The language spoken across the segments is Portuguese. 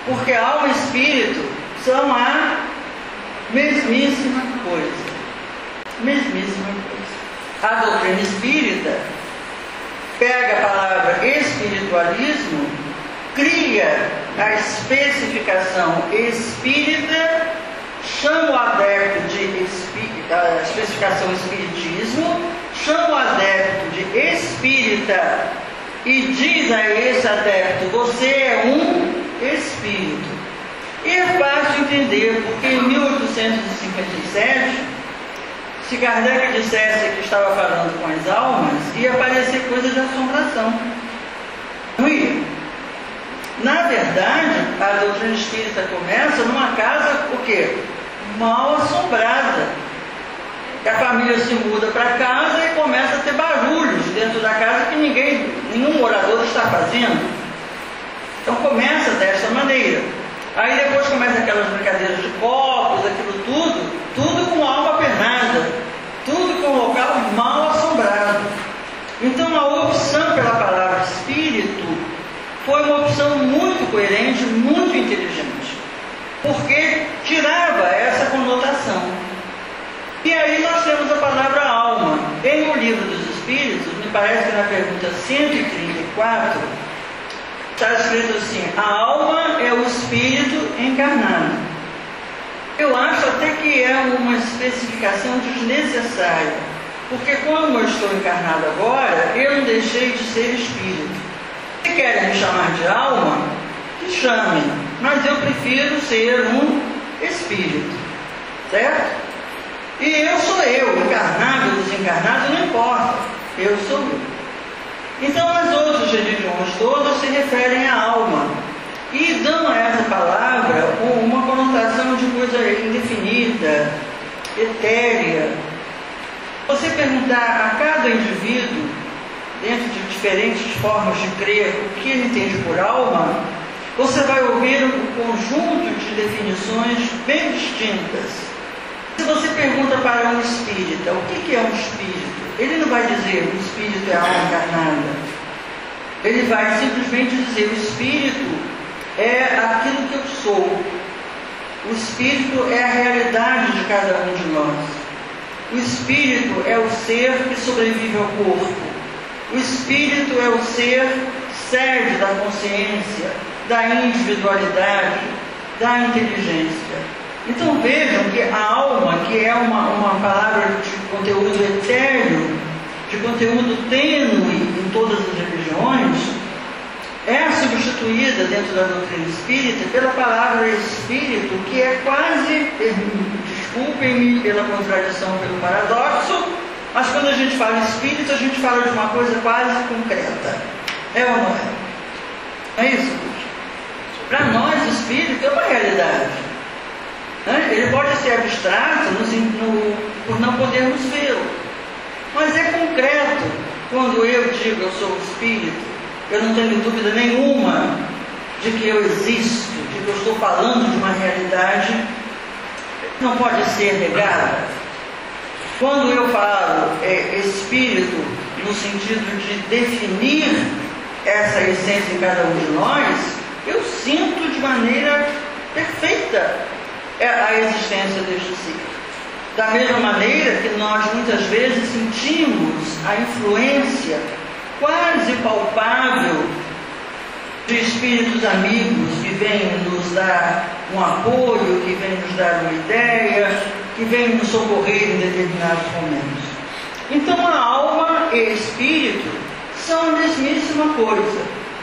porque alma e espírito são a mesmíssima coisa. Mesmíssima coisa. A doutrina espírita pega a palavra espiritualismo, cria a especificação espírita, chama o adepto de a especificação espiritismo, chama o adepto de espírita e diz a esse adepto: você é um espírito. E é fácil entender, porque em 1857, se Kardec dissesse que estava falando com as almas, ia parecer coisa de assombração. Não ia. Na verdade, a doutrina espírita começa numa casa, o quê? Mal assombrada. A família se muda para casa e começa a ter barulhos dentro da casa que nenhum morador está fazendo. Então começa desta maneira. Aí depois começa aquelas brincadeiras de copos, aquilo tudo com alma penada, tudo com local mal assombrado. Então a opção pela palavra espírito foi uma opção muito coerente, muito inteligente, porque tirava essa conotação. E aí nós temos a palavra alma. Em O Livro dos Espíritos, me parece que na pergunta 134, está escrito assim: a alma é o espírito encarnado. Eu acho até que é uma especificação desnecessária, porque como eu estou encarnado agora, eu não deixei de ser espírito. Se querem me chamar de alma, que chamem, mas eu prefiro ser um espírito, certo? E eu sou eu, encarnado ou desencarnado, não importa, eu sou eu. Então as outras religiões todas se referem à alma e dão a essa palavra uma conotação de coisa indefinida, etérea. Você perguntar a cada indivíduo, dentro de diferentes formas de crer, o que ele entende por alma, você vai ouvir um conjunto de definições bem distintas. Se você pergunta para um espírita, o que é um espírito? Ele não vai dizer que o espírito é a alma encarnada. Ele vai simplesmente dizer: o espírito é aquilo que eu sou. O espírito é a realidade de cada um de nós. O espírito é o ser que sobrevive ao corpo. O espírito é o ser sede da consciência, da individualidade, da inteligência. Então vejam que a alma, que é uma palavra de conteúdo etéreo, de conteúdo tênue em todas as religiões, é substituída dentro da doutrina espírita pela palavra espírito, que é quase, desculpem-me pela contradição, pelo paradoxo, mas quando a gente fala espírito, a gente fala de uma coisa quase concreta. É ou não é? É isso? Para nós, espírito é uma realidade. Ele pode ser abstrato por não podermos vê-lo, mas é concreto. Quando eu digo eu sou espírito, eu não tenho dúvida nenhuma de que eu existo, de que eu estou falando de uma realidade que não pode ser negada. Quando eu falo espírito no sentido de definir essa essência em cada um de nós, eu sinto de maneira perfeita a existência deste ser. Da mesma maneira que nós muitas vezes sentimos a influência quase palpável de espíritos amigos que vêm nos dar um apoio, que vêm nos dar uma ideia, que vêm nos socorrer em determinados momentos. Então a alma e espírito são a mesmíssima coisa,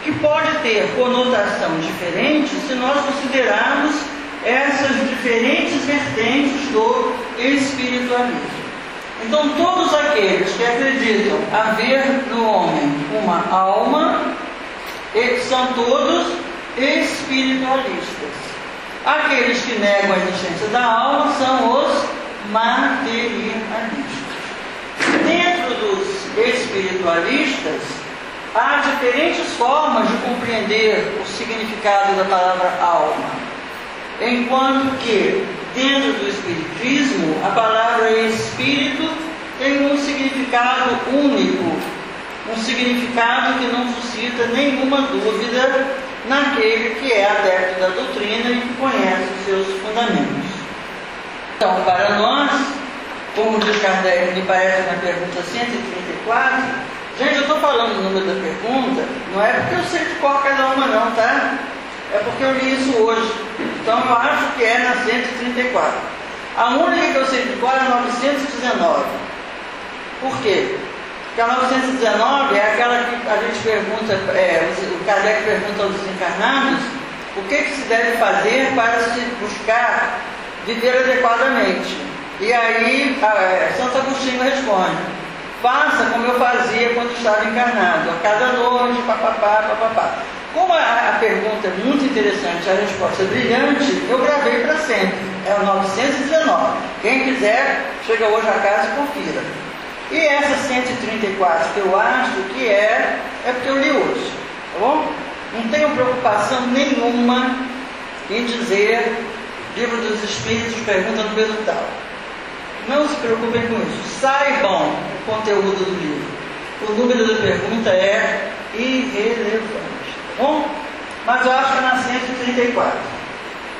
que pode ter conotação diferente se nós considerarmos essas diferentes vertentes do espiritualismo. Então todos aqueles que acreditam haver no homem uma alma, eles são todos espiritualistas. Aqueles que negam a existência da alma são os materialistas. Dentro dos espiritualistas há diferentes formas de compreender o significado da palavra alma. Enquanto que, dentro do espiritismo, a palavra espírito tem um significado único, um significado que não suscita nenhuma dúvida naquele que é adepto da doutrina e que conhece os seus fundamentos. Então, para nós, como diz Kardec, me parece na pergunta 134, gente, eu estou falando o número da pergunta, não é porque eu sei de cor cada uma não, tá? É porque eu li isso hoje. Então eu acho que é na 134. A única que eu sei de cor é a 919. Por quê? Porque a 919 é aquela que a gente pergunta, o Kardec pergunta aos desencarnados o que se deve fazer para se buscar viver adequadamente. E aí Santo Agostinho responde: faça como eu fazia quando estava encarnado, a cada noite, papapá, papapá. Como a pergunta é muito interessante, a resposta é brilhante, eu gravei para sempre. É o 919. Quem quiser, chega hoje a casa e confira. E essa 134 que eu acho que é porque eu li hoje, tá bom? Não tenho preocupação nenhuma em dizer Livro dos Espíritos, pergunta número tal. Não se preocupem com isso. Saibam o conteúdo do livro. O número da pergunta é irrelevante, tá bom? Mas eu acho que é na 134.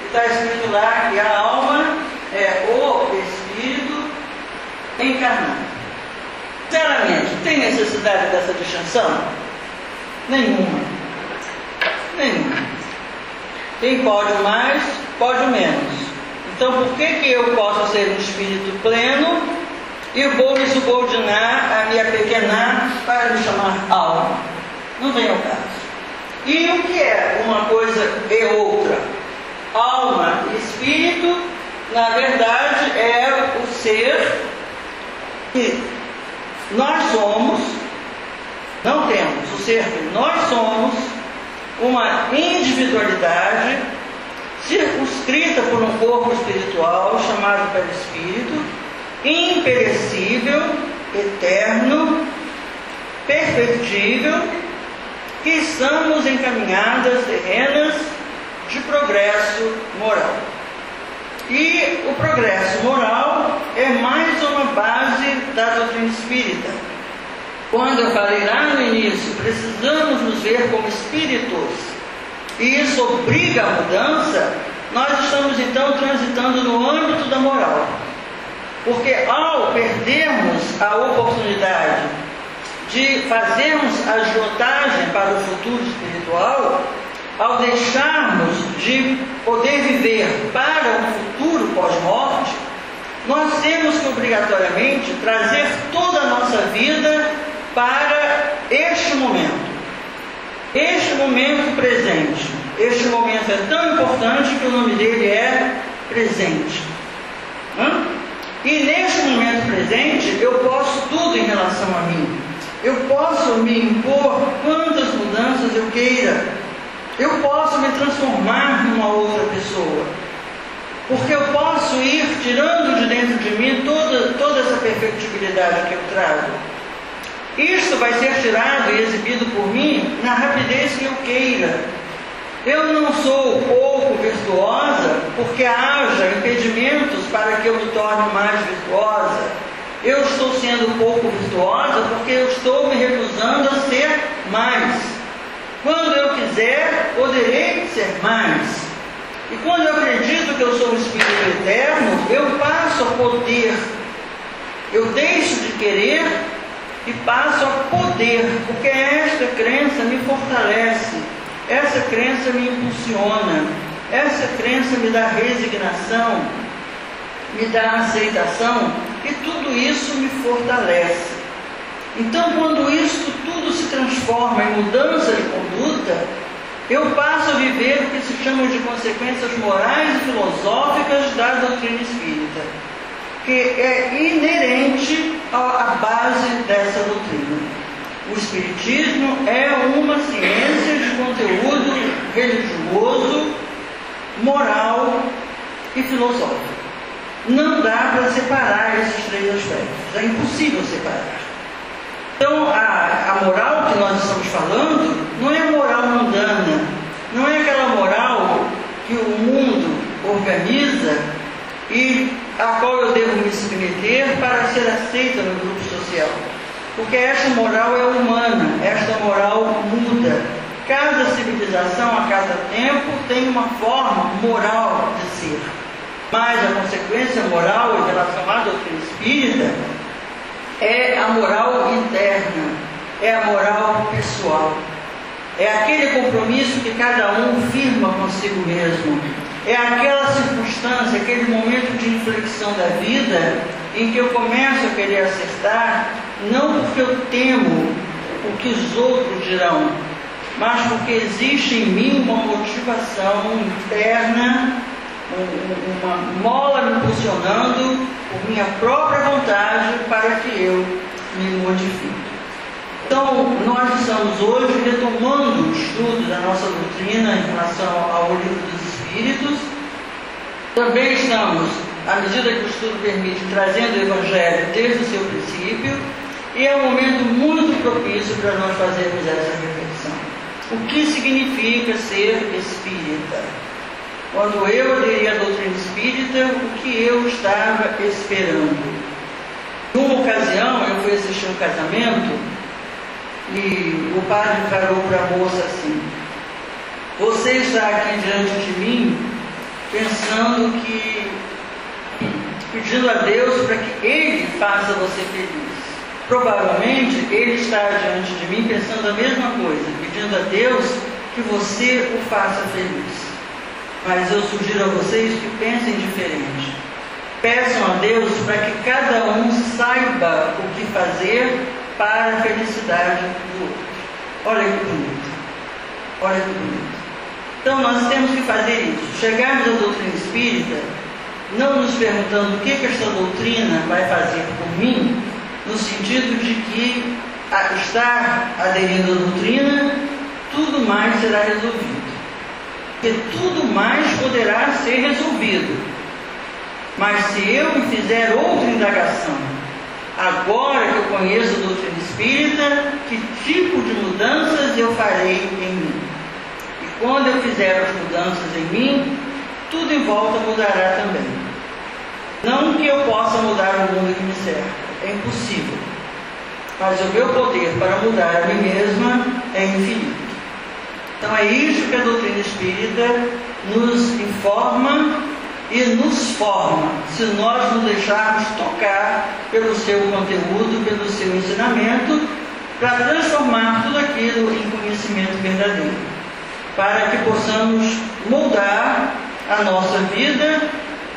Está escrito lá que a alma é o espírito encarnado. Sinceramente, tem necessidade dessa distinção? Nenhuma. Quem pode mais, pode menos. Então, por que eu posso ser um espírito pleno e vou me subordinar, a me apequenar para me chamar alma? Não vem ao caso. E o que é uma coisa e outra? Alma e espírito, na verdade, é o ser que nós somos, não temos, o ser que nós somos, uma individualidade circunscrita por um corpo espiritual chamado perispírito, imperecível, eterno, perfectível, que estamos em caminhadas terrenas de progresso moral. E o progresso moral é mais uma base da doutrina espírita. Quando eu falei lá no início, precisamos nos ver como espíritos, e isso obriga a mudança, nós estamos então transitando no âmbito da moral. Porque ao perdermos a oportunidade de fazermos a agiotagem para o futuro espiritual, ao deixarmos de poder viver para um futuro pós-morte, nós temos que obrigatoriamente trazer toda a nossa vida para este momento presente. Este momento é tão importante que o nome dele é presente. E neste momento presente eu posso tudo em relação a mim. Eu posso me impor quantas mudanças eu queira. Eu posso me transformar numa outra pessoa. Porque eu posso ir tirando de dentro de mim toda essa perfectibilidade que eu trago. Isto vai ser tirado e exibido por mim na rapidez que eu queira. Eu não sou pouco virtuosa porque haja impedimentos para que eu me torne mais virtuosa. Eu estou sendo pouco virtuosa porque eu estou me recusando a ser mais. Quando eu quiser, poderei ser mais. E quando eu acredito que eu sou um espírito eterno, eu passo a poder. Eu deixo de querer e passo a poder, porque esta crença me fortalece, essa crença me impulsiona, essa crença me dá resignação, me dá aceitação, e tudo isso me fortalece. Então, quando isso tudo se transforma em mudança de conduta, eu passo a viver o que se chama de consequências morais e filosóficas da doutrina espírita, que é inerente à base dessa doutrina. O Espiritismo é uma ciência de conteúdo religioso, moral e filosófico. Não dá para separar esses três aspectos, é impossível separar. Então, a moral que nós estamos falando não é a moral mundana, não é aquela moral que o mundo organiza e a qual eu devo me submeter para ser aceita no grupo social. Porque esta moral é humana, esta moral muda, Cada civilização, a cada tempo, tem uma forma moral de ser. Mas a consequência moral em relação à doutrina espírita é a moral interna, é a moral pessoal. É aquele compromisso que cada um firma consigo mesmo. É aquela circunstância, aquele momento de inflexão da vida em que eu começo a querer acertar, não porque eu temo o que os outros dirão, mas porque existe em mim uma motivação interna, uma mola me impulsionando por minha própria vontade para que eu me modifique. Então, nós estamos hoje retomando o estudo da nossa doutrina em relação ao Livro dos Espíritos. Também estamos, à medida que o estudo permite, trazendo o Evangelho desde o seu princípio, e é um momento muito propício para nós fazermos essa reflexão. O que significa ser espírita? Quando eu aderi à doutrina espírita, o que eu estava esperando? Numa ocasião, eu fui assistir um casamento e o padre falou para a moça assim: você está aqui diante de mim pensando que, pedindo a Deus para que Ele faça você feliz. Provavelmente Ele está diante de mim pensando a mesma coisa, pedindo a Deus que você o faça feliz. Mas eu sugiro a vocês que pensem diferente. Peçam a Deus para que cada um saiba o que fazer para a felicidade do outro. Olha que bonito. Olha que bonito. Então nós temos que fazer isso. Chegarmos à doutrina espírita, não nos perguntando o que esta doutrina vai fazer por mim, no sentido de que estar aderindo à doutrina, tudo mais será resolvido. Porque tudo mais poderá ser resolvido. Mas se eu me fizer outra indagação, agora que eu conheço a doutrina espírita, que tipo de mudanças eu farei em mim? E quando eu fizer as mudanças em mim, tudo em volta mudará também. Não que eu possa mudar o mundo que me cerca, é impossível. Mas o meu poder para mudar a mim mesma é infinito. Então é isso que a doutrina espírita nos informa e nos forma, se nós nos deixarmos tocar pelo seu conteúdo, pelo seu ensinamento, para transformar tudo aquilo em conhecimento verdadeiro, para que possamos moldar a nossa vida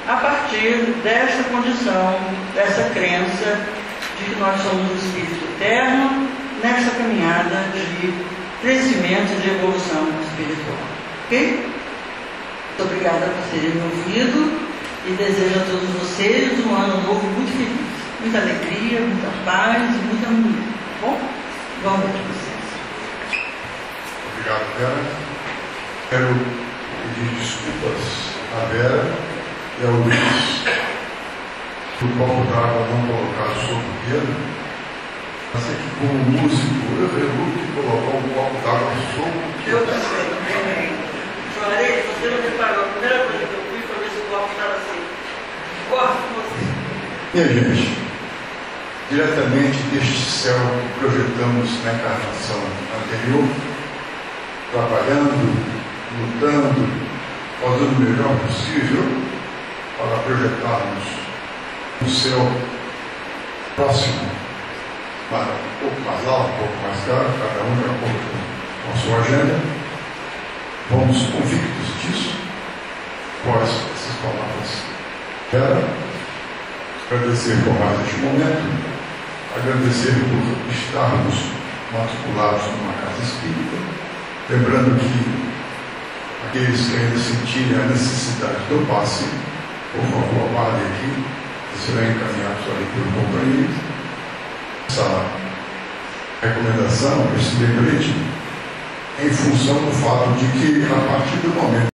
a partir desta condição, dessa crença de que nós somos um espírito eterno nesta caminhada de crescimento e de evolução espiritual. Ok? Muito obrigada por terem me ouvido e desejo a todos vocês um ano novo muito feliz. Muita alegria, muita paz e muita harmonia. Tá bom? Vamos ver vocês. Obrigado, Vera. Quero pedir desculpas à Vera e ao Luiz por o copo d'água não colocado sobre o dedo. Mas é que, como músico, eu reluto colocar um copo d'água sobre o dedo. Eu também. Chorei, você não reparou. A primeira coisa que eu fui foi ver se o copo estava assim. Corre com você. Minha gente, diretamente deste céu que projetamos na encarnação anterior, trabalhando, lutando, fazendo o melhor possível para projetarmos um céu próximo, para um pouco mais alto, um pouco mais caro, cada um de acordo com a sua agenda. Vamos convictos disso, após essas palavras. Quero agradecer por mais este momento, agradecer por estarmos matriculados numa casa espírita, lembrando que aqueles que ainda sentirem a necessidade do passe, por favor, aguardem aqui, serão encaminhados ali pelo companheiro. Essa recomendação, esse lembrete, em função do fato de que, a partir do momento